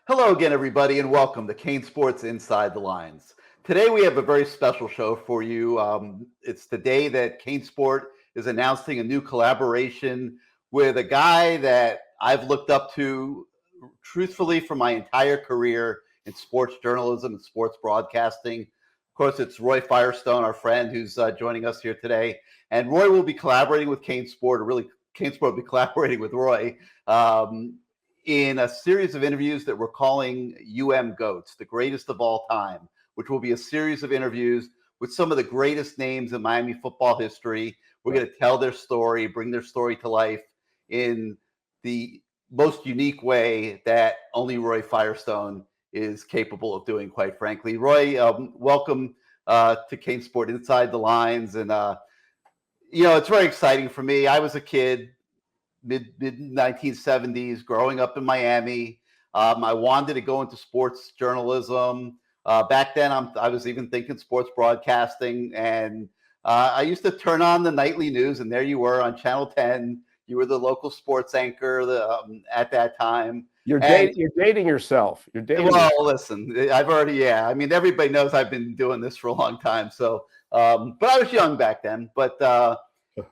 Hello again, everybody, and welcome to CaneSport's Inside the Lines. Today we have a very special show for you. It's the day that CaneSport is announcing a new collaboration with a guy that I've looked up to, truthfully, for my entire career in sports journalism and sports broadcasting. Of course, it's Roy Firestone, our friend, who's joining us here today. And Roy will be collaborating with CaneSport, or really, CaneSport will be collaborating with Roy. In a series of interviews that we're calling UM G.O.A.T.S, the greatest of all time, which will be a series of interviews with some of the greatest names in Miami football history. We're going to tell their story, bring their story to life in the most unique way that only Roy Firestone is capable of doing, quite frankly. Roy, welcome to CaneSport Inside the Lines. And, it's very exciting for me. I was a kid, mid 1970s, growing up in Miami. I wanted to go into sports journalism. Back then, I was even thinking sports broadcasting, and I used to turn on the nightly news, and there you were on Channel 10. You were the local sports anchor at that time. You're dating yourself. You're dating. Well, listen, I've already, I mean, everybody knows I've been doing this for a long time. So, but I was young back then. But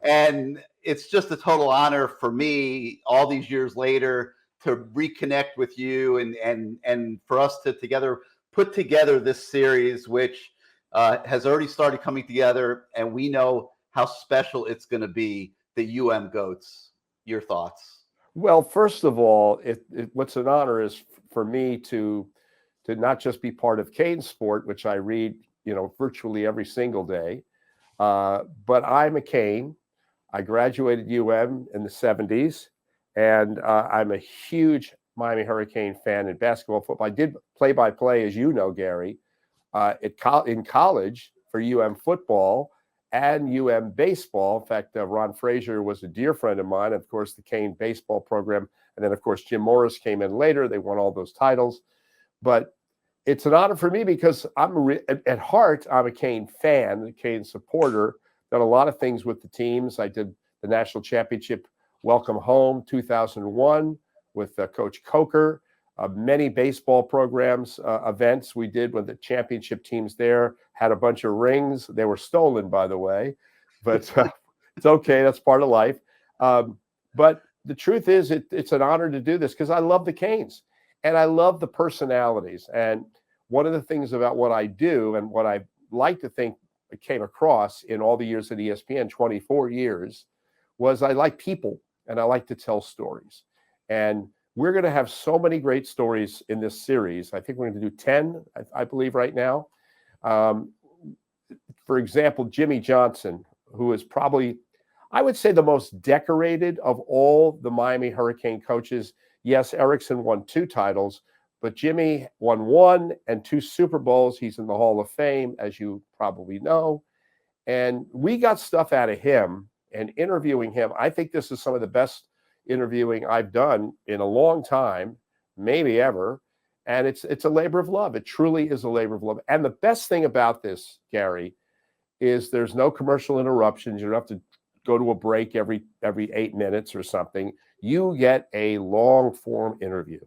and it's just a total honor for me all these years later to reconnect with you and for us to together put together this series, which has already started coming together, and we know how special it's going to be. The UM G.O.A.T.S. Your thoughts? Well, first of all, what's an honor is for me to not just be part of CaneSport, which I read, virtually every single day, but I'm a Cane. I graduated UM in the 70s, and I'm a huge Miami Hurricane fan in basketball, football. I did play-by-play, as you know, Gary, in college for UM football and UM baseball. In fact, Ron Frazier was a dear friend of mine, of course, the Cane baseball program. And then, of course, Jim Morris came in later. They won all those titles. But it's an honor for me because at heart, I'm a Cane fan, a Cane supporter. Done a lot of things with the teams. I did the national championship welcome home 2001 with Coach Coker. Many baseball programs, events we did when the championship teams there had a bunch of rings. They were stolen, by the way, but it's okay. That's part of life. But the truth is, it's an honor to do this because I love the Canes and I love the personalities. And one of the things about what I do and what I like to think came across in all the years at ESPN, 24 years, was I like people and I like to tell stories. And we're going to have so many great stories in this series. I think we're going to do 10, I believe, right now. For example, Jimmy Johnson, who is probably, I would say, the most decorated of all the Miami Hurricane coaches. Yes, Erickson won 2 titles, but Jimmy won 1 and 2 Super Bowls. He's in the Hall of Fame, as you probably know. And we got stuff out of him and interviewing him. I think this is some of the best interviewing I've done in a long time, maybe ever. And it's a labor of love. It truly is a labor of love. And the best thing about this, Gary, is there's no commercial interruptions. You don't have to go to a break every 8 minutes or something. You get a long form interview.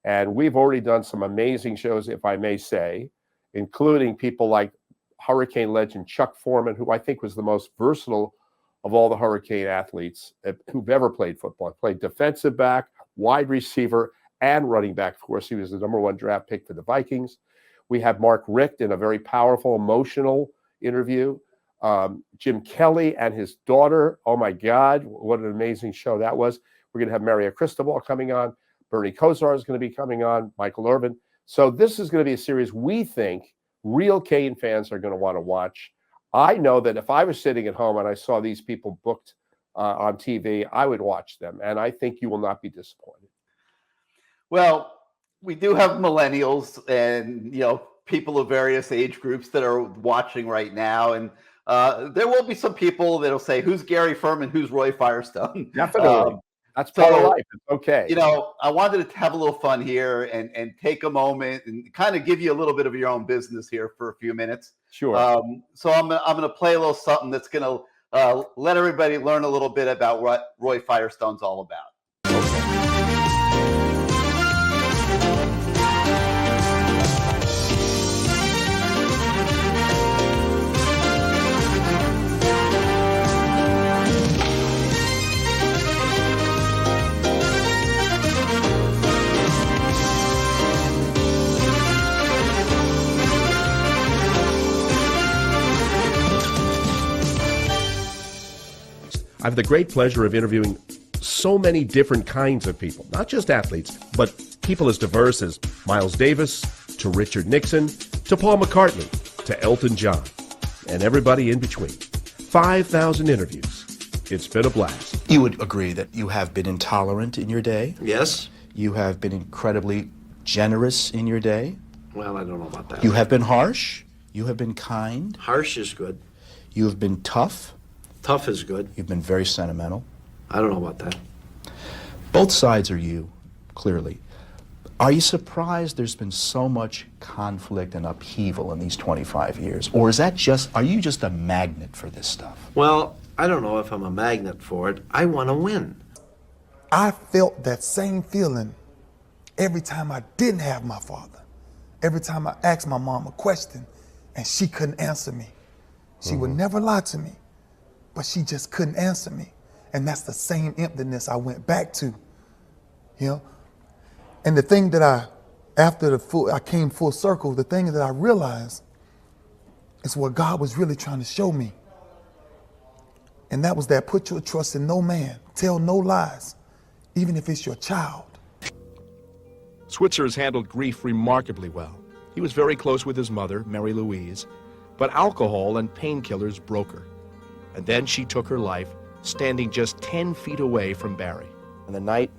And we've already done some amazing shows, if I may say, including people like Hurricane legend Chuck Foreman, who I think was the most versatile of all the Hurricane athletes who've ever played football. Played defensive back, wide receiver, and running back. Of course, he was the #1 draft pick for the Vikings. We have Mark Richt in a very powerful, emotional interview. Jim Kelly and his daughter. Oh, my God, what an amazing show that was. We're going to have Maria Cristobal coming on. Bernie Kosar is going to be coming on, Michael Irvin. So this is going to be a series we think real Cane fans are going to want to watch. I know that if I was sitting at home and I saw these people booked on TV, I would watch them. And I think you will not be disappointed. Well, we do have millennials and, people of various age groups that are watching right now. And there will be some people that'll say, who's Gary Ferman? Who's Roy Firestone? Definitely. That's part of life. It's okay. I wanted to have a little fun here and take a moment and kind of give you a little bit of your own business here for a few minutes. Sure. So I'm going to play a little something that's going to let everybody learn a little bit about what Roy Firestone's all about. I have the great pleasure of interviewing so many different kinds of people, not just athletes, but people as diverse as Miles Davis, to Richard Nixon, to Paul McCartney, to Elton John, and everybody in between. 5,000 interviews. It's been a blast. You would agree that you have been intolerant in your day? Yes. You have been incredibly generous in your day? Well, I don't know about that. You have been harsh? You have been kind? Harsh is good. You have been tough? Tough is good. You've been very sentimental? I don't know about that. Both sides are you, clearly. Are you surprised there's been so much conflict and upheaval in these 25 years? Or is that are you just a magnet for this stuff? Well, I don't know if I'm a magnet for it. I want to win. I felt that same feeling every time I didn't have my father. Every time I asked my mom a question and she couldn't answer me. She would never lie to me, but she just couldn't answer me. And that's the same emptiness I went back to, you know? And the thing that I came full circle, the thing that I realized is what God was really trying to show me. And that was that put your trust in no man, tell no lies, even if it's your child. Switzer has handled grief remarkably well. He was very close with his mother, Mary Louise, but alcohol and painkillers broke her. And then she took her life, standing just 10 feet away from Barry. And the night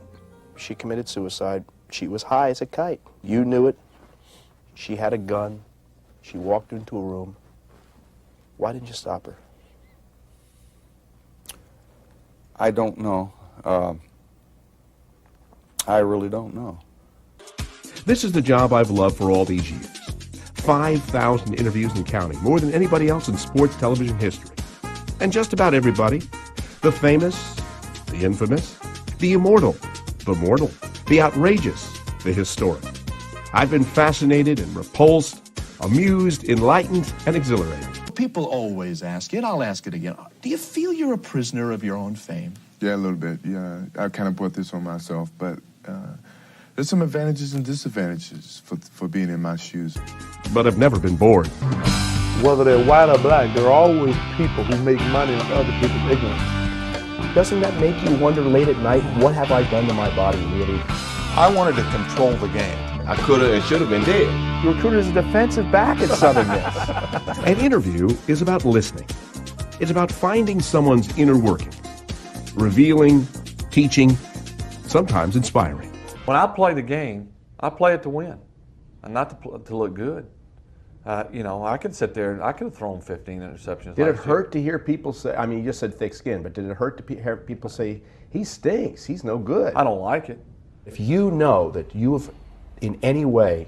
she committed suicide, she was high as a kite. You knew it. She had a gun. She walked into a room. Why didn't you stop her? I don't know. I really don't know. This is the job I've loved for all these years. 5,000 interviews and counting, more than anybody else in sports television history. And just about everybody. The famous, the infamous, the immortal, the mortal, the outrageous, the historic. I've been fascinated and repulsed, amused, enlightened, and exhilarated. People always ask it, I'll ask it again. Do you feel you're a prisoner of your own fame? Yeah, a little bit, yeah. I kind of brought this on myself, but there's some advantages and disadvantages for being in my shoes. But I've never been bored. Whether they're white or black, there are always people who make money on other people's ignorance. Doesn't that make you wonder late at night, what have I done to my body, really? I wanted to control the game. I could have and should have been dead. Your recruiter is a defensive back at Southern Miss. An interview is about listening. It's about finding someone's inner workings, revealing, teaching, sometimes inspiring. When I play the game, I play it to win, and not to look good. I could sit there and I could have thrown 15 interceptions. Did it hurt to hear people say, I mean, you just said thick skin, but did it hurt to hear people say, he stinks, he's no good? I don't like it. If you know that you have in any way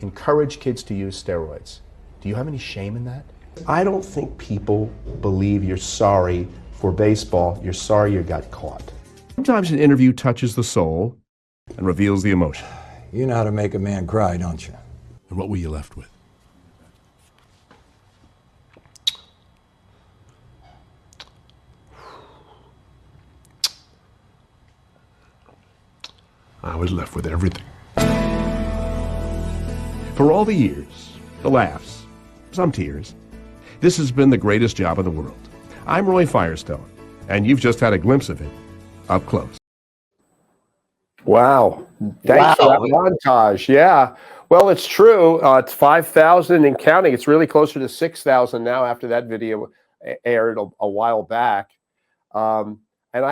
encouraged kids to use steroids, do you have any shame in that? I don't think people believe you're sorry for baseball, you're sorry you got caught. Sometimes an interview touches the soul and reveals the emotion. You know how to make a man cry, don't you? And what were you left with? I was left with everything. For all the years, the laughs, some tears, this has been the greatest job in the world. I'm Roy Firestone, and you've just had a glimpse of it up close. Wow. Thanks for that montage. Yeah. Well, it's true. It's 5,000 and counting. It's really closer to 6,000 now after that video aired a while back. And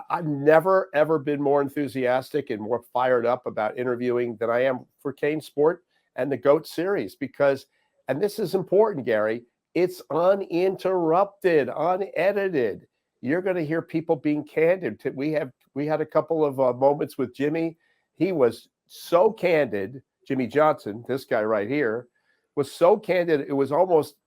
I've never, ever been more enthusiastic and more fired up about interviewing than I am for CaneSport and the GOAT series because, and this is important, Gary, it's uninterrupted, unedited. You're going to hear people being candid. We had a couple of moments with Jimmy. He was so candid. Jimmy Johnson, this guy right here, was so candid. It was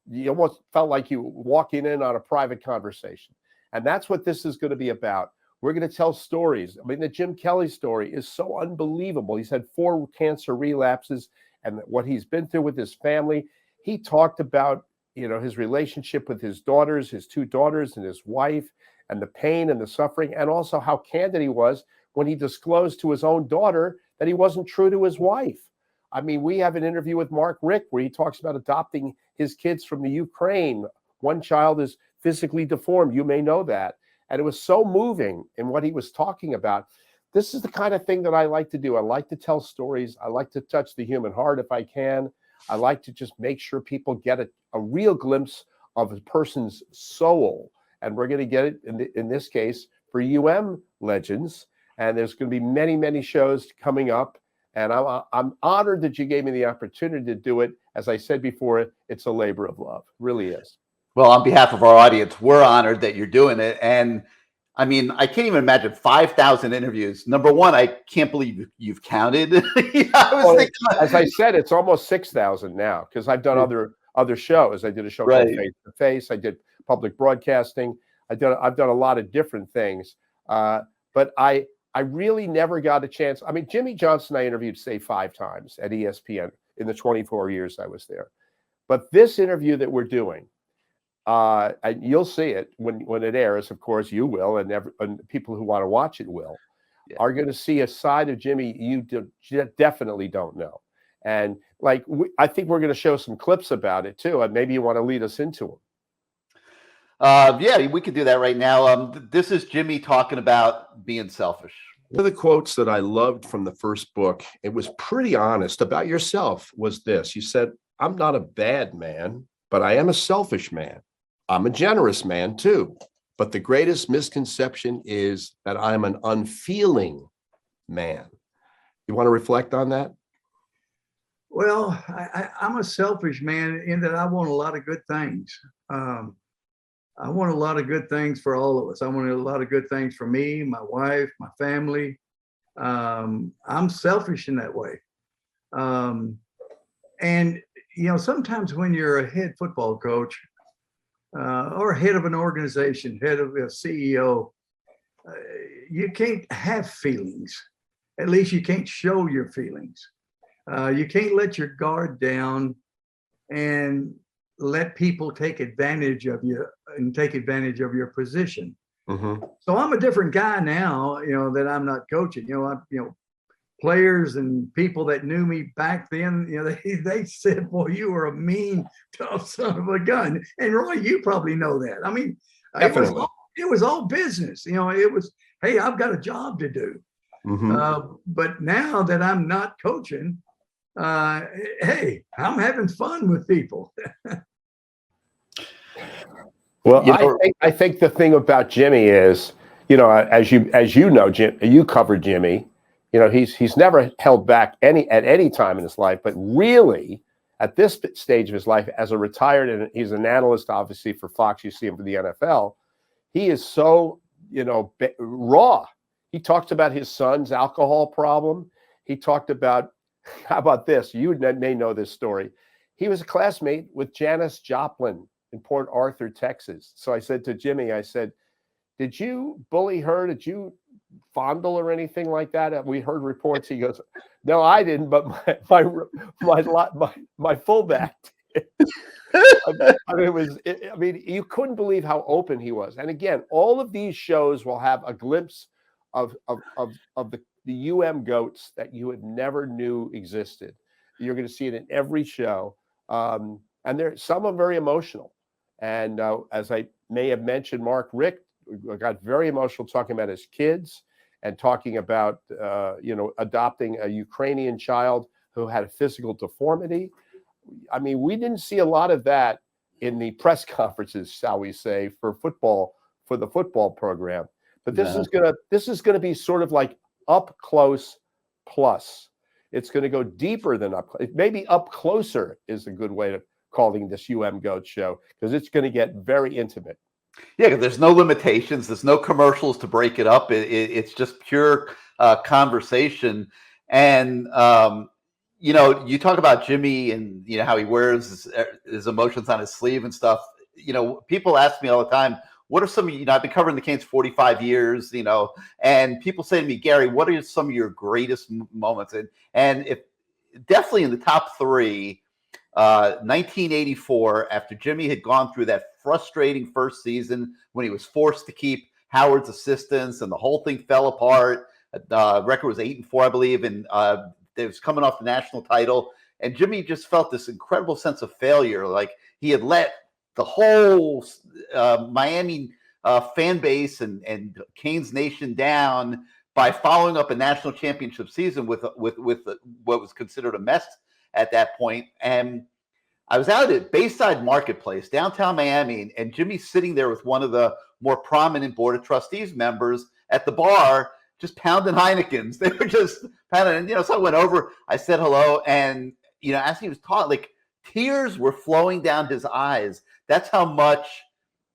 you almost felt like you walking in on a private conversation. And that's what this is going to be about. We're going to tell stories. I mean, the Jim Kelly story is so unbelievable. He's had 4 cancer relapses and what he's been through with his family. He talked about, his relationship with his daughters, his 2 daughters and his wife, and the pain and the suffering, and also how candid he was when he disclosed to his own daughter that he wasn't true to his wife. I mean, we have an interview with Mark Rick where he talks about adopting his kids from the Ukraine. One child is physically deformed. You may know that. And it was so moving in what he was talking about. This is the kind of thing that I like to do. I like to tell stories. I like to touch the human heart if I can. I like to just make sure people get a real glimpse of a person's soul. And we're going to get it in this case for UM legends. And there's going to be many, many shows coming up. And I'm honored that you gave me the opportunity to do it. As I said before, it's a labor of love. It really is. Well, on behalf of our audience, we're honored that you're doing it. And I mean, I can't even imagine 5,000 interviews. Number one, I can't believe you've counted. As I said, it's almost 6,000 now because I've done other shows. I did a show called Face to Face. I did public broadcasting. I've done a lot of different things. But I really never got a chance. I mean, Jimmy Johnson I interviewed, say, 5 times at ESPN in the 24 years I was there. But this interview that we're doing, and you'll see it when it airs. Of course, you will, and people who want to watch it will, are going to see a side of Jimmy you definitely don't know. And like, I think we're going to show some clips about it too, and maybe you want to lead us into them. Yeah, we could do that right now. This is Jimmy talking about being selfish. One of the quotes that I loved from the first book, it was pretty honest about yourself, was this. You said, "I'm not a bad man, but I am a selfish man. I'm a generous man too. But the greatest misconception is that I'm an unfeeling man." You want to reflect on that? Well, I'm a selfish man in that I want a lot of good things. I want a lot of good things for all of us. I want a lot of good things for me, my wife, my family. I'm selfish in that way. And, you know, sometimes when you're a head football coach or head of an organization, head of a CEO, you can't have feelings. At least you can't show your feelings. You can't let your guard down and let people take advantage of you and take advantage of your position. Mm-hmm. So I'm a different guy now, you know, that I'm not coaching. You know, players and people that knew me back then, you know, they said, "Boy, you were a mean, tough son of a gun." And Roy, you probably know that. I mean, it was all business. You know, it was, hey, I've got a job to do. Mm-hmm. But now that I'm not coaching, hey, I'm having fun with people. Well, I think the thing about Jimmy is, you know, as you know, Jim, you covered Jimmy. You know, he's never held back at any time in his life, but really at this stage of his life, as a retired, and he's an analyst, obviously for Fox. You see him for the NFL. He is so, you know, raw. He talks about his son's alcohol problem. He talked about, how about this? You may know this story. He was a classmate with Janis Joplin in Port Arthur, Texas. So I said to Jimmy, I said, "Did you bully her? Did you fondle or anything like that?" We heard reports. He goes, "No, I didn't, but my fullback did." I mean, you couldn't believe how open he was. And again, all of these shows will have a glimpse of the UM GO.A.T.S that you had never knew existed. You're going to see it in every show. And some are very emotional. And as I may have mentioned, Mark Richt got very emotional talking about his kids and talking about, you know, adopting a Ukrainian child who had a physical deformity. I mean, we didn't see a lot of that in the press conferences, shall we say, for the football program. But this is gonna be sort of like up close plus. It's going to go deeper than up. Maybe up closer is a good way of calling this UM GO.A.T.S show, because it's going to get very intimate. Yeah, because there's no limitations. There's no commercials to break it up. It's just pure conversation. And, you know, you talk about Jimmy and, you know, how he wears his emotions on his sleeve and stuff. You know, people ask me all the time, what are some, you know, I've been covering the Canes 45 years, you know, and people say to me, "Gary, what are some of your greatest moments?" And if definitely in the top 3, 1984, after Jimmy had gone through that frustrating first season when he was forced to keep Howard's assistants and the whole thing fell apart. Record was 8-4, I believe, and it was coming off the national title. And Jimmy just felt this incredible sense of failure. Like he had let the whole Miami fan base and Canes Nation down by following up a national championship season with what was considered a mess at that point. And I was out at Bayside Marketplace, downtown Miami, and Jimmy's sitting there with one of the more prominent Board of Trustees members at the bar, just pounding Heinekens. They were just pounding, so I went over, I said hello, and, as he was talking, like, tears were flowing down his eyes. That's how much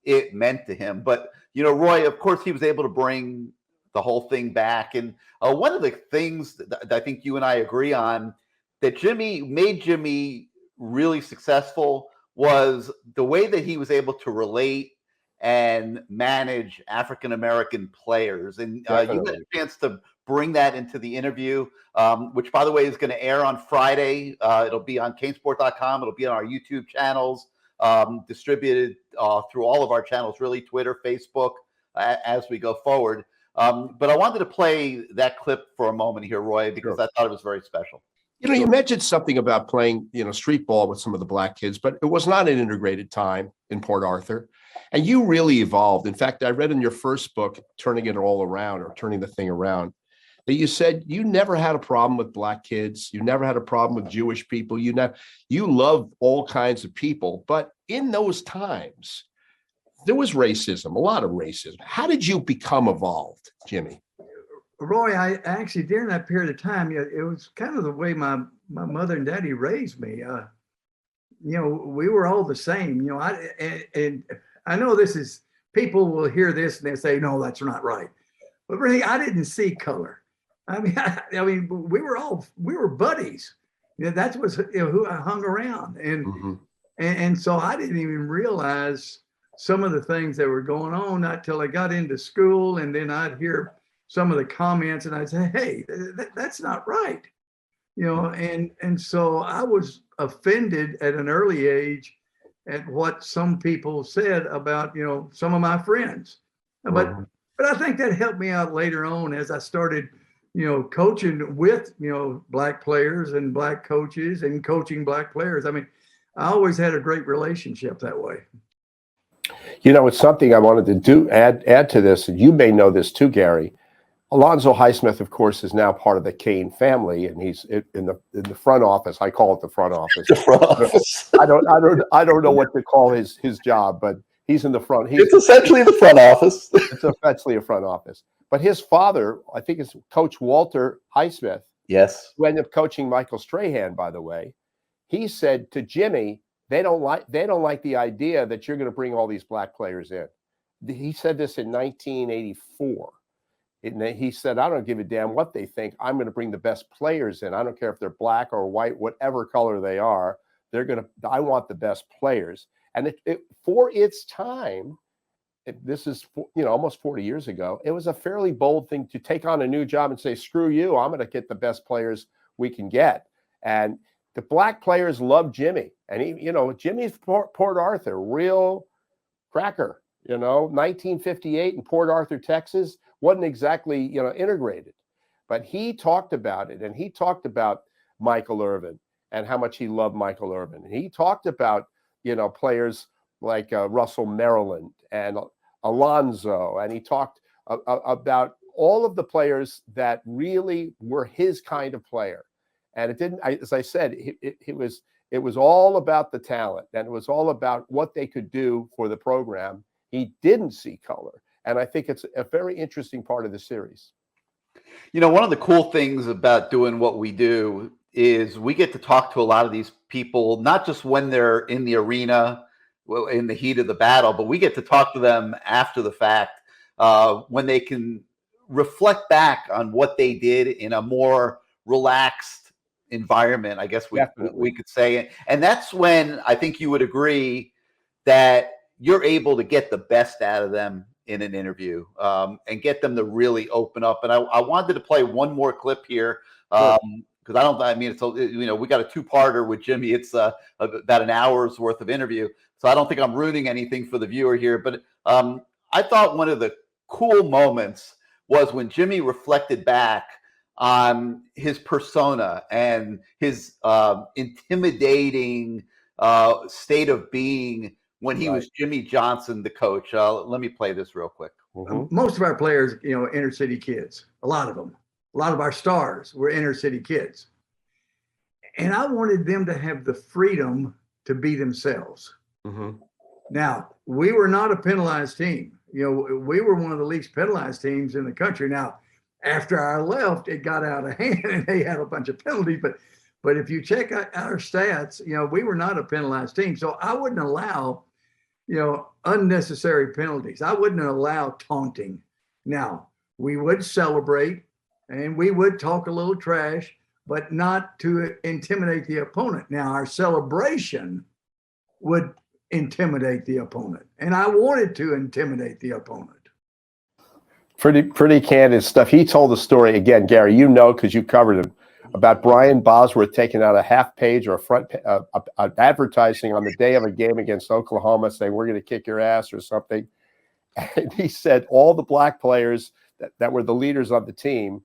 it meant to him. But, Roy, of course, he was able to bring the whole thing back. And one of the things that I think you and I agree on that made Jimmy really successful was the way that he was able to relate and manage African-American players. And you had a chance to bring that into the interview, which, by the way, is going to air on Friday. It'll be on CaneSport.com. It'll be on our YouTube channels, distributed through all of our channels, really, Twitter, Facebook, as we go forward. But I wanted to play that clip for a moment here, Roy, because I thought it was very special. You mentioned something about playing, street ball with some of the black kids, but it was not an integrated time in Port Arthur. And you really evolved. In fact, I read in your first book, Turning It All Around, or Turning the Thing Around, that you said you never had a problem with black kids. You never had a problem with Jewish people. You loved all kinds of people. But in those times, there was racism, a lot of racism. How did you become evolved, Jimmy? Roy, I actually, during that period of time, it was kind of the way my mother and daddy raised me. We were all the same. And I know people will hear this and they say, no, that's not right. But really, I didn't see color. I mean, we were buddies. That's who I hung around, and so I didn't even realize some of the things that were going on not till I got into school, and then I'd hear some of the comments and I'd say, hey, that's not right. And so I was offended at an early age at what some people said about, some of my friends. But I think that helped me out later on as I started, coaching with, black players and black coaches and coaching black players. I mean, I always had a great relationship that way. It's something I wanted to add to this, and you may know this too, Gary. Alonzo Highsmith, of course, is now part of the Cane family, and he's in the front office. I call it the front office. The front office. I don't know what to call his job, but he's in the front. It's essentially the front office. It's essentially a front office. But his father, I think it's Coach Walter Highsmith. Yes. Who ended up coaching Michael Strahan, by the way. He said to Jimmy, they don't like the idea that you're going to bring all these black players in. He said this in 1984. He said, I don't give a damn what they think. I'm going to bring the best players in. I don't care if they're black or white, whatever color they are. I want the best players. And for its time, this is almost 40 years ago. It was a fairly bold thing to take on a new job and say, screw you, I'm going to get the best players we can get. And the black players loved Jimmy. And Jimmy's Port Arthur, real cracker. 1958 in Port Arthur, Texas, wasn't exactly integrated, but he talked about it, and he talked about Michael Irvin and how much he loved Michael Irvin. And he talked about players like Russell Maryland and Alonzo, and he talked about all of the players that really were his kind of player. And it didn't, as I said, it was all about the talent, and it was all about what they could do for the program. He didn't see color. And I think it's a very interesting part of the series. One of the cool things about doing what we do is we get to talk to a lot of these people, not just when they're in the arena, in the heat of the battle, but we get to talk to them after the fact, when they can reflect back on what they did in a more relaxed environment, I guess we could say. And that's when I think you would agree that you're able to get the best out of them in an interview, and get them to really open up. And I wanted to play one more clip here, because we got a two-parter with Jimmy. It's about an hour's worth of interview, so I don't think I'm ruining anything for the viewer here. But I thought one of the cool moments was when Jimmy reflected back on his persona and his intimidating state of being when he was Jimmy Johnson, the coach. Let me play this real quick. Most of our players, inner city kids, a lot of them. A lot of our stars were inner city kids. And I wanted them to have the freedom to be themselves. Now, we were not a penalized team. We were one of the least penalized teams in the country. Now, after I left, it got out of hand and they had a bunch of penalties. But if you check out our stats, we were not a penalized team. So I wouldn't allow, unnecessary penalties. I wouldn't allow taunting. Now, we would celebrate and we would talk a little trash, but not to intimidate the opponent. Now, our celebration would intimidate the opponent, and I wanted to intimidate the opponent. Pretty candid stuff. He told the story again, Gary. Because you covered him, about Brian Bosworth taking out a half page or a front advertising on the day of a game against Oklahoma, saying we're going to kick your ass or something. And he said all the black players that were the leaders on the team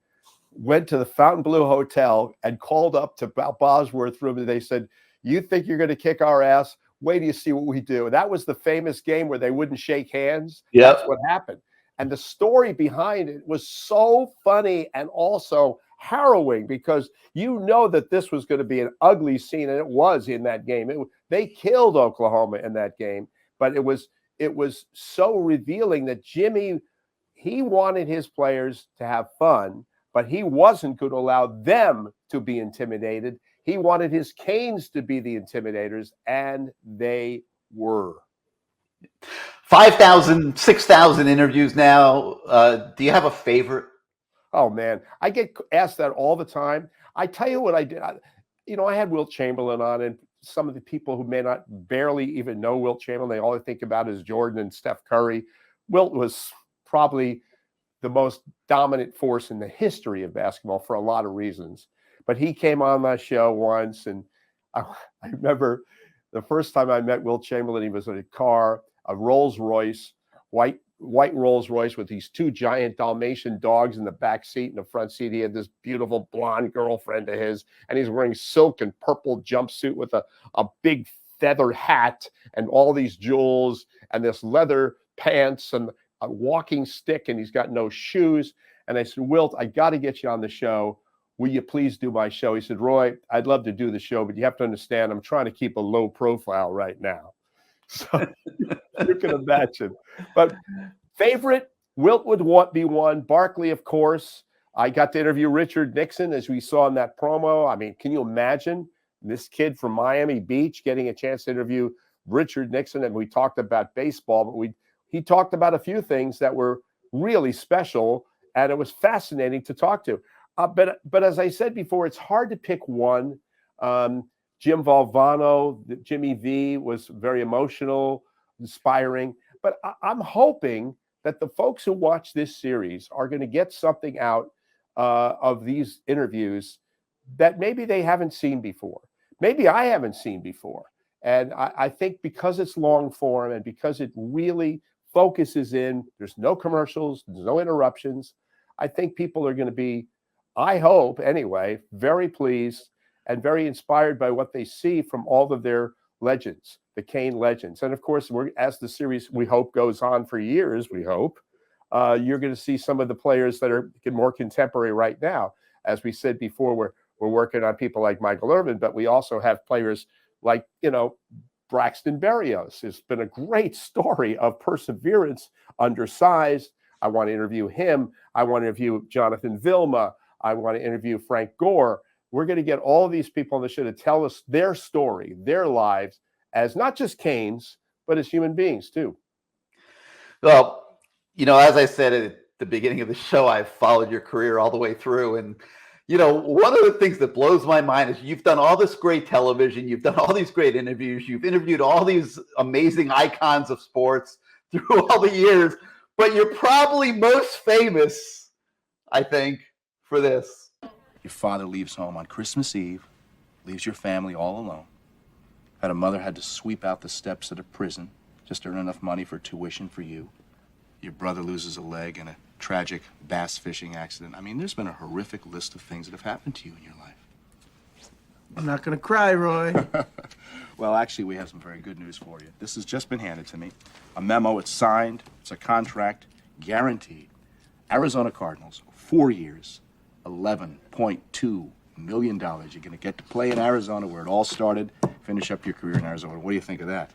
went to the Fontainebleau Hotel and called up to Bosworth's room, and they said, "You think you're going to kick our ass? Wait till you see what we do." And that was the famous game where they wouldn't shake hands. Yep. That's what happened. And the story behind it was so funny and also harrowing, because that this was going to be an ugly scene, and it was in that game. They killed Oklahoma in that game, but it was so revealing that Jimmy, he wanted his players to have fun, but he wasn't going to allow them to be intimidated. He wanted his Canes to be the intimidators, and they were. 5,000, 6,000 interviews now. Do you have a favorite? Oh, man. I get asked that all the time. I tell you what I did. I had Wilt Chamberlain on, and some of the people who may not barely even know Wilt Chamberlain, they all they think about is Jordan and Steph Curry. Wilt was probably the most dominant force in the history of basketball for a lot of reasons. But he came on my show once, and I remember the first time I met Wilt Chamberlain, he was in a car, a Rolls Royce, white Rolls Royce with these two giant Dalmatian dogs in the back seat. In the front seat, he had this beautiful blonde girlfriend of his, and he's wearing silk and purple jumpsuit with a big feather hat and all these jewels and this leather pants and a walking stick, and he's got no shoes. And I said, "Wilt, I got to get you on the show. Will you please do my show?" He said, "Roy, I'd love to do the show, but you have to understand, I'm trying to keep a low profile right now." So you can imagine. But favorite, Wilt would be one. Barkley, of course. I got to interview Richard Nixon, as we saw in that promo. I mean, can you imagine this kid from Miami Beach getting a chance to interview Richard Nixon? And we talked about baseball, but he talked about a few things that were really special, and it was fascinating to talk to. But as I said before, it's hard to pick one. Jim Valvano, Jimmy V, was very emotional, inspiring. But I'm hoping that the folks who watch this series are going to get something out of these interviews that maybe they haven't seen before. Maybe I haven't seen before. And I think because it's long form and because it really focuses in, there's no commercials, there's no interruptions, I think people are going to be, I hope anyway, very pleased and very inspired by what they see from all of their legends, the Cane legends. And of course, as the series, we hope, goes on for years, we hope, you're going to see some of the players that are more contemporary right now. As we said before, we're working on people like Michael Irvin, but we also have players like, Braxton Berrios. It's been a great story of perseverance, undersized. I want to interview him. I want to interview Jonathan Vilma. I want to interview Frank Gore. We're going to get all of these people on the show to tell us their story, their lives, as not just Canes, but as human beings too. Well, as I said at the beginning of the show, I've followed your career all the way through. And, one of the things that blows my mind is you've done all this great television. You've done all these great interviews. You've interviewed all these amazing icons of sports through all the years. But you're probably most famous, I think, for this. Your father leaves home on Christmas Eve, leaves your family all alone. Had a mother had to sweep out the steps at a prison just to earn enough money for tuition for you. Your brother loses a leg in a tragic bass fishing accident. I mean, there's been a horrific list of things that have happened to you in your life. I'm not going to cry, Roy. Well, actually, we have some very good news for you. This has just been handed to me. A memo, it's signed, it's a contract, guaranteed. Arizona Cardinals, 4 years, $11.2 million. You're going to get to play in Arizona where it all started, finish up your career in Arizona. What do you think of that?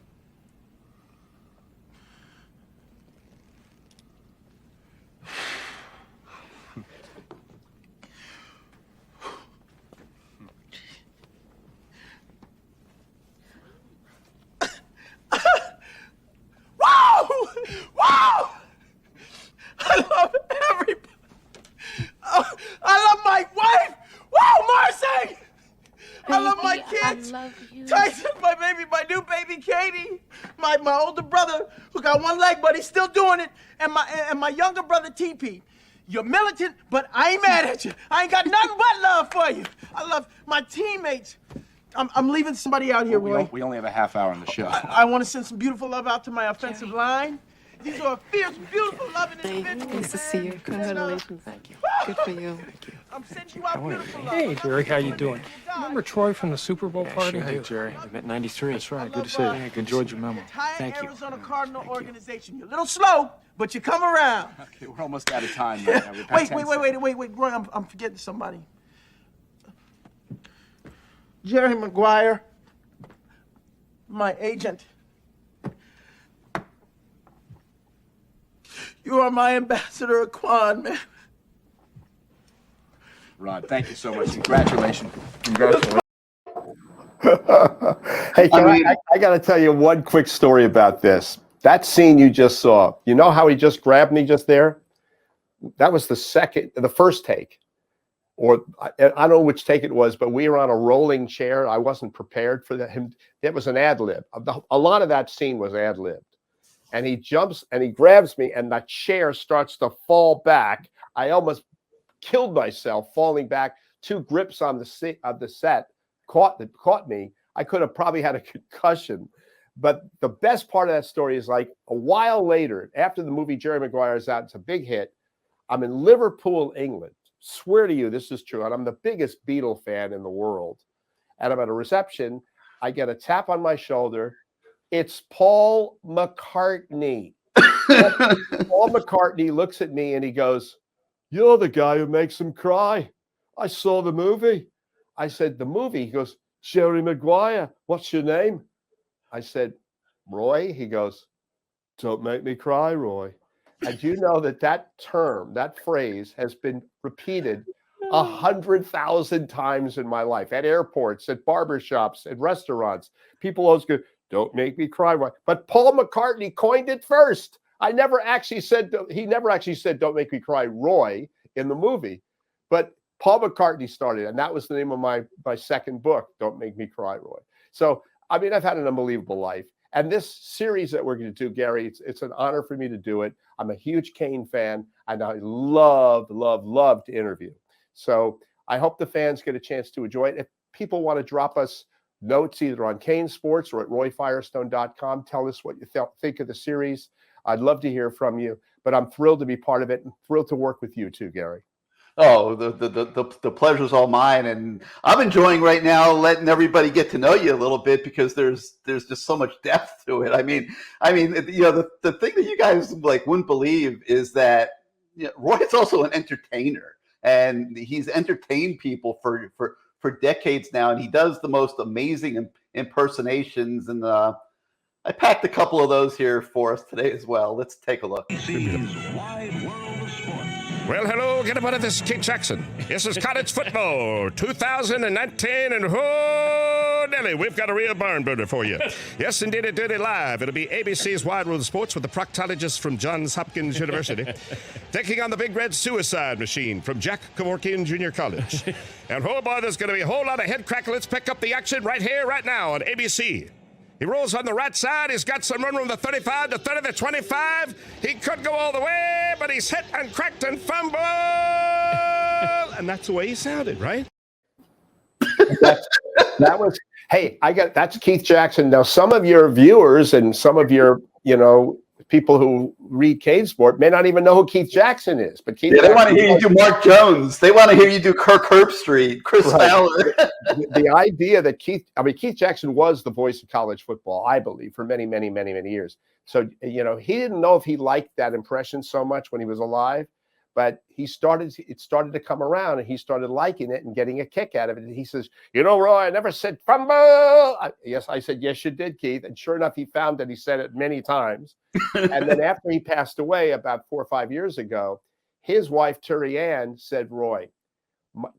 Wow! Wow! I love everybody. Oh, I love my wife. Wow, Marcy! I love my kids. I love you. Tyson, my baby, my new baby, Katie. My older brother who got one leg, but he's still doing it. And my younger brother, TP. You're militant, but I ain't mad at you. I ain't got nothing but love for you. I love my teammates. I'm leaving somebody out here, Roy. We only have a half hour on the show. I want to send some beautiful love out to my offensive line. These are fierce, beautiful, loving individuals. Nice to see you. Congratulations. Thank you. Good for you. Thank you. I'm sending you out beautiful love. Hey, Jerry, how you doing? Remember Troy from the Super Bowl party? Hey, Jerry. We met in '93. That's right. Good to see you. I enjoyed your memo. Thank you. Arizona Cardinal organization. You're a little slow, but you come around. Okay, we're almost out of time right now. We've had Wait, 10 Roy, I'm forgetting somebody. Jerry Maguire, my agent. You are my ambassador of Quan, man. Rod, thank you so much. Congratulations. Congratulations. Hey, I got to tell you one quick story about this. That scene you just saw, you know how he just grabbed me just there? That was the first take. Or I don't know which take it was, but we were on a rolling chair. I wasn't prepared for that. It was an ad lib. A lot of that scene was ad libbed. And he jumps and he grabs me, and that chair starts to fall back. I almost killed myself falling back. 2 grips on the set caught me. I could have probably had a concussion. But the best part of that story is, like, a while later, after the movie Jerry Maguire is out, it's a big hit. I'm in Liverpool, England. Swear to you, this is true. And I'm the biggest Beatle fan in the world. And I'm at a reception. I get a tap on my shoulder. It's Paul McCartney. Paul McCartney looks at me and he goes, "You're the guy who makes him cry. I saw the movie." I said, "The movie?" He goes, "Jerry Maguire. What's your name?" I said, "Roy." He goes, "Don't make me cry, Roy." And you know that term, that phrase has been repeated 100,000 times in my life, at airports, at barbershops, at restaurants. People always go, "Don't make me cry, Roy." But Paul McCartney coined it first. He never actually said, "Don't make me cry, Roy," in the movie. But Paul McCartney started, and that was the name of my second book, "Don't Make Me Cry, Roy." So, I mean, I've had an unbelievable life. And this series that we're going to do, Gary, it's an honor for me to do it. I'm a huge Kane fan, and I love to interview. So I hope the fans get a chance to enjoy it. If people want to drop us notes either on CaneSports or at royfirestone.com, tell us what you think of the series. I'd love to hear from you, but I'm thrilled to be part of it and thrilled to work with you too, Gary. Oh, the pleasure's all mine, and I'm enjoying right now letting everybody get to know you a little bit, because there's just so much depth to it. I mean, you know, the thing that you guys wouldn't believe is that, you know, Roy's also an entertainer, and he's entertained people for decades now, and he does the most amazing impersonations, and I packed a couple of those here for us today as well. Let's take a look. Well, hello, get about it. This is Keith Jackson. This is college football 2019, and oh, Nelly, we've got a real barn burner for you. Yes, indeed, it did it live. It'll be ABC's Wide World of Sports with the proctologist from Johns Hopkins University, taking on the Big Red Suicide Machine from Jack Kevorkian Junior College. And oh boy, there's going to be a whole lot of head crack. Let's pick up the action right here, right now on ABC. He rolls on the right side. He's got some run from the 35, the 30, the 25. He could go all the way, but he's hit and cracked and fumbled. And that's the way he sounded, right? That was, hey, that's Keith Jackson. Now, some of your viewers and some of your, people who read CaneSport may not even know who Keith Jackson is. But Keith they want to Jackson hear you do Mark Jones. They want to hear you do Kirk Herbstreit, Chris Fowler. The idea that Keith Jackson was the voice of college football, I believe, for many, many, many, many years. So, he didn't know if he liked that impression so much when he was alive, but it started to come around, and he started liking it and getting a kick out of it. And he says, Roy, I never said fumble. Yes, I said, yes, you did, Keith. And sure enough, he found that he said it many times. And then after he passed away about 4 or 5 years ago, his wife, Terry Ann, said, Roy,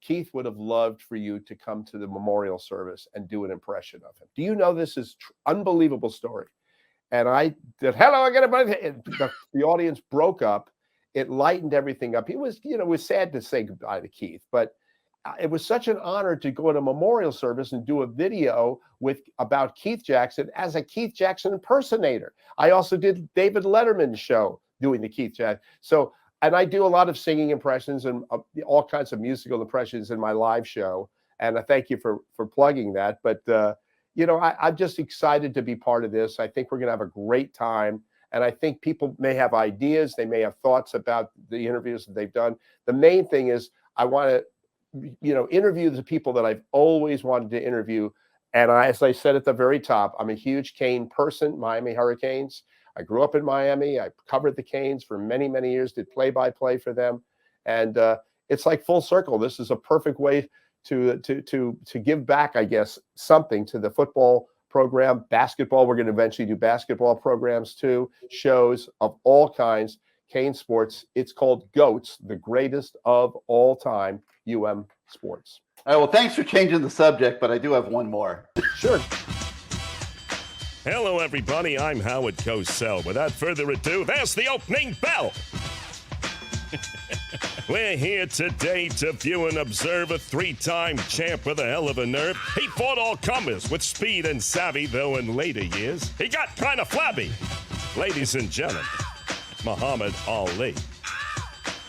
Keith would have loved for you to come to the memorial service and do an impression of him. Do you know this is unbelievable story? And I did, hello, I got the audience broke up. It lightened everything up. It was sad to say goodbye to Keith, but it was such an honor to go to a memorial service and do a video about Keith Jackson as a Keith Jackson impersonator. I also did David Letterman's show doing the Keith Jackson. So, and I do a lot of singing impressions and all kinds of musical impressions in my live show. And I thank you for plugging that. But, I'm just excited to be part of this. I think we're going to have a great time. And I think people may have ideas. They may have thoughts about the interviews that they've done. The main thing is I want to, interview the people that I've always wanted to interview. And as I said at the very top, I'm a huge Cane person, Miami Hurricanes. I grew up in Miami. I covered the Canes for many, many years, did play-by-play for them. And it's like full circle. This is a perfect way to give back, I guess, something to the football program. Basketball, we're going to eventually do basketball programs too, shows of all kinds. CaneSports, it's called GOATS, the greatest of all time, UM Sports. All right, well, thanks for changing the subject, but I do have one more. Sure. Hello, everybody. I'm Howard Cosell. Without further ado, there's the opening bell. We're here today to view and observe a 3-time champ with a hell of a nerve. He fought all comers with speed and savvy, though in later years he got kind of flabby. Ladies and gentlemen, Muhammad Ali.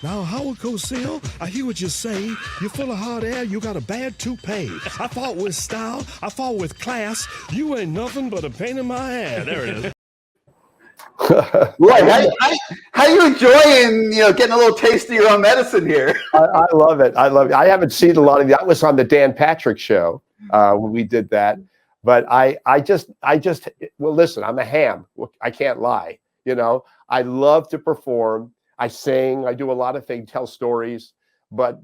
Now, Howard Cosell, I hear what you say. You're full of hot air, you got a bad toupee. I fought with style, I fought with class. You ain't nothing but a pain in my ass. There it is. Right. How you enjoying, getting a little taste of your own medicine here? I love it. I haven't seen a lot of that. Was on the Dan Patrick show when we did that. But I just, well, listen, I'm a ham. I can't lie. I love to perform. I sing. I do a lot of things, tell stories. But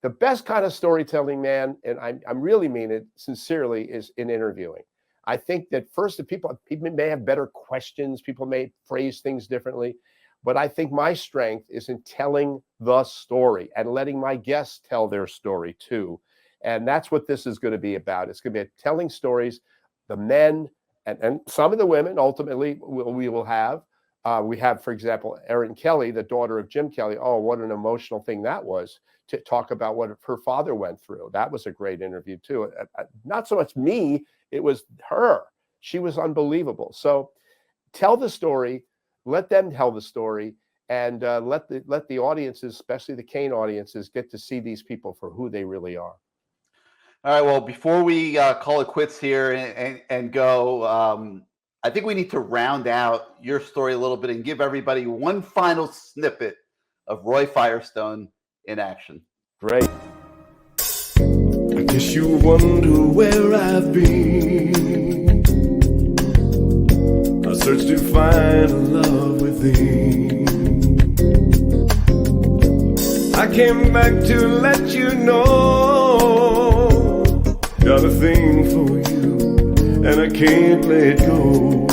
the best kind of storytelling, man, and I really mean it sincerely, is in interviewing. I think that first, the people may have better questions. People may phrase things differently. But I think my strength is in telling the story and letting my guests tell their story too. And that's what this is going to be about. It's going to be telling stories, the men and some of the women ultimately we will have. We have, for example, Erin Kelly, the daughter of Jim Kelly. Oh, what an emotional thing that was to talk about what her father went through. That was a great interview too. Not so much me, it was her. She was unbelievable. So tell the story, let them tell the story, and let the audiences, especially the Cane audiences, get to see these people for who they really are. All right, well, before we call it quits here and go, I think we need to round out your story a little bit and give everybody one final snippet of Roy Firestone in action. Great. I guess you wonder where I've been. I searched to find a love within. I came back to let you know, got a thing for you, and I can't let go.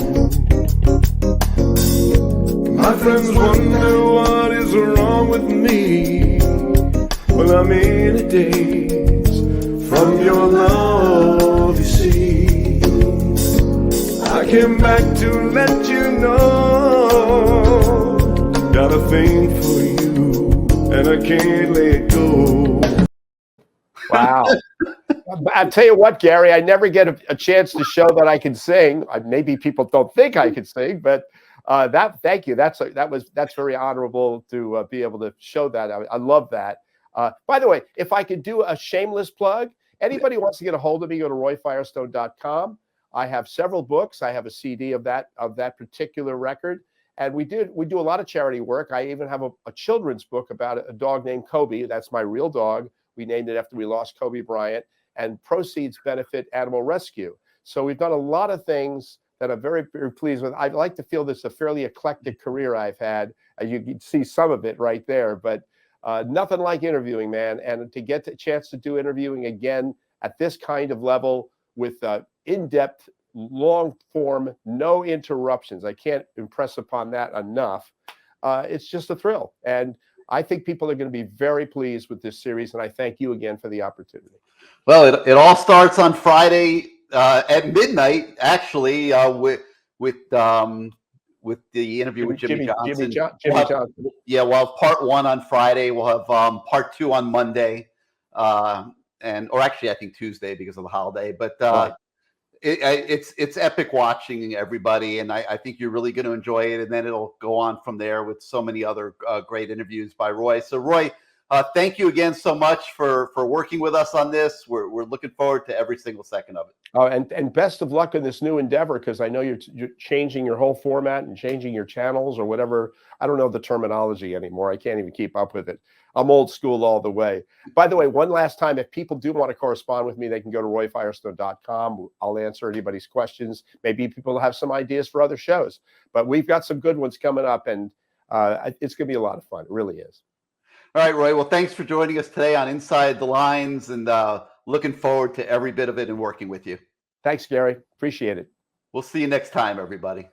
My friends wonder what is wrong with me. Well, I'm in a daze from your love, you see. I came back to let you know, got a thing for you, and I can't let go. Wow. I'll tell you what, Gary, I never get a chance to show that I can sing. Maybe people don't think I can sing, but thank you. That's very honorable to be able to show that. I love that. By the way, if I could do a shameless plug, anybody wants to get a hold of me, go to royfirestone.com. I have several books. I have a CD of that particular record. And we do a lot of charity work. I even have a children's book about a dog named Kobe. That's my real dog. We named it after we lost Kobe Bryant, and proceeds benefit animal rescue. So we've done a lot of things that I'm very, very pleased with. I'd like to feel this is a fairly eclectic career I've had. You can see some of it right there, but nothing like interviewing, man. And to get the chance to do interviewing again at this kind of level with in-depth, long form, no interruptions. I can't impress upon that enough. It's just a thrill. And I think people are going to be very pleased with this series. And I thank you again for the opportunity. Well, it all starts on Friday at midnight, actually, with the interview with Jimmy Johnson. Jimmy Johnson. Yeah, we'll have part 1 on Friday. We'll have part 2 on Monday, or actually, I think Tuesday because of the holiday. But Right. It's epic watching everybody, and I think you're really going to enjoy it. And then it'll go on from there with so many other great interviews by Roy. So, Roy, thank you again so much for working with us on this. We're looking forward to every single second of it. Oh, and best of luck in this new endeavor, because I know you're changing your whole format and changing your channels or whatever. I don't know the terminology anymore. I can't even keep up with it. I'm old school all the way. By the way, one last time, if people do want to correspond with me, they can go to royfirestone.com. I'll answer anybody's questions. Maybe people have some ideas for other shows, but we've got some good ones coming up, and it's going to be a lot of fun. It really is. All right, Roy. Well, thanks for joining us today on Inside the Lines, and looking forward to every bit of it and working with you. Thanks, Gary. Appreciate it. We'll see you next time, everybody.